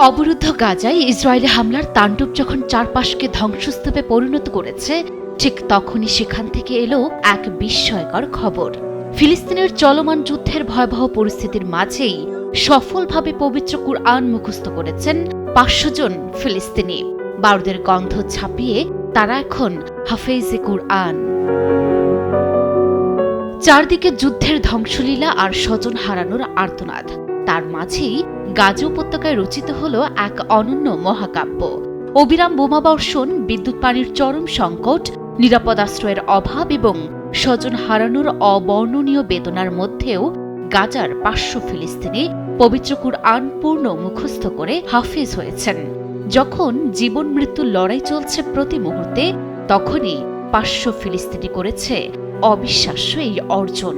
অবরুদ্ধ গাজায় ইসরায়েলি হামলার তাণ্ডব যখন চারপাশকে ধ্বংসস্তূপে পরিণত করেছে, ঠিক তখনই সেখান থেকে এলো এক বিস্ময়কর খবর। ফিলিস্তিনের চলমান যুদ্ধের ভয়াবহ পরিস্থিতির মাঝেই সফলভাবে পবিত্র কুরআন মুখস্থ করেছেন ৫০০ জন ফিলিস্তিনি। বারুদের গন্ধ ছাপিয়ে তারা এখন হাফেজে কুরআন। চারদিকে যুদ্ধের ধ্বংসলীলা আর স্বজন হারানোর আর্তনাদ, তার মাঝেই গাজা উপত্যকায় রচিত হল এক অনন্য মহাকাব্য। অবিরাম বোমাবর্ষণ, বিদ্যুৎ পানির চরম সংকট, নিরাপদ আশ্রয়ের অভাব এবং স্বজন হারানোর অবর্ণনীয় বেদনার মধ্যেও গাজার ৫০০ ফিলিস্তিনি পবিত্র কুরআন পূর্ণ মুখস্থ করে হাফেজ হয়েছেন। যখন জীবন মৃত্যুর লড়াই চলছে প্রতি মুহূর্তে, তখনই ৫০০ ফিলিস্তিনি করেছে অবিশ্বাস্য এই অর্জন।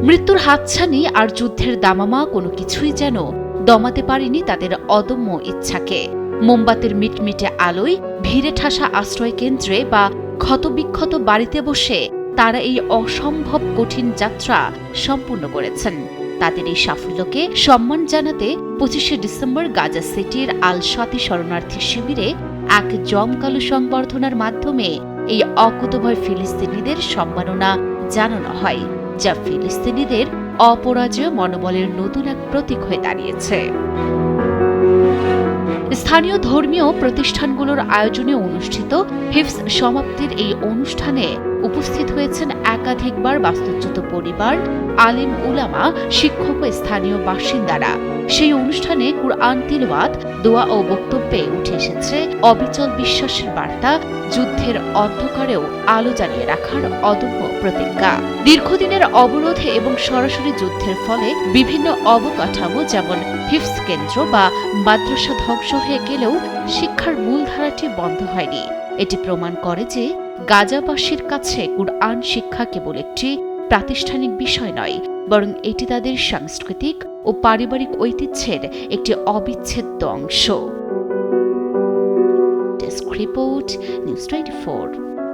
মৃত্যুর হাতছানি আর যুদ্ধের দামামা কোনো কিছুই যেন দমাতে পারেনি তাদের অদম্য ইচ্ছাকে। মোমবাতির মিটমিটে আলোয়, ভিড়ে ঠাসা আশ্রয় কেন্দ্রে বা ক্ষতবিক্ষত বাড়িতে বসে তারা এই অসম্ভব কঠিন যাত্রা সম্পূর্ণ করেছেন। তাদের এই সাফল্যকে সম্মান জানাতে ২৫শে ডিসেম্বর গাজা সিটির আল শাতি শরণার্থী শিবিরে এক জমকালো সংবর্ধনার মাধ্যমে এই অকুতভয় ফিলিস্তিনিদের সম্মাননা জানানো হয়, যা ফিলিস্তিনিদের অপরাজেয় মনোবলের নতুন এক প্রতীক হয়ে দাঁড়িয়েছে। স্থানীয় ধর্মীয় প্রতিষ্ঠানগুলোর আয়োজনে অনুষ্ঠিত হিফজ সমাপ্তির এই অনুষ্ঠানে উপস্থিত হয়েছেন একাধিকবার বাস্তুচ্যুত পরিবার, আলিম উলামা, শিক্ষক ও স্থানীয় বাসিন্দারা। সেই অনুষ্ঠানে কুরআন তিলাওয়াত, দোয়া ও বক্তব্যে উঠে এসেছে অবিচল বিশ্বাসের বার্তা, যুদ্ধের অন্ধকারেও আলো জ্বালিয়ে রাখার অদম্য প্রতিজ্ঞা। দীর্ঘদিনের অবরোধে এবং সরাসরি যুদ্ধের ফলে বিভিন্ন অবকাঠামো যেমন হিফজ কেন্দ্র বা মাদ্রাসা ধ্বংস হয়ে গেলেও শিক্ষার মূলধারাটি বন্ধ হয়নি। এটি প্রমাণ করে যে গাজাবাসীর কাছে কুরআন শিক্ষা কেবল একটি প্রাতিষ্ঠানিক বিষয় নয়, বরং এটি তাদের সাংস্কৃতিক ও পারিবারিক ঐতিহ্যের একটি অবিচ্ছেদ্য অংশ। Desk report, news 24।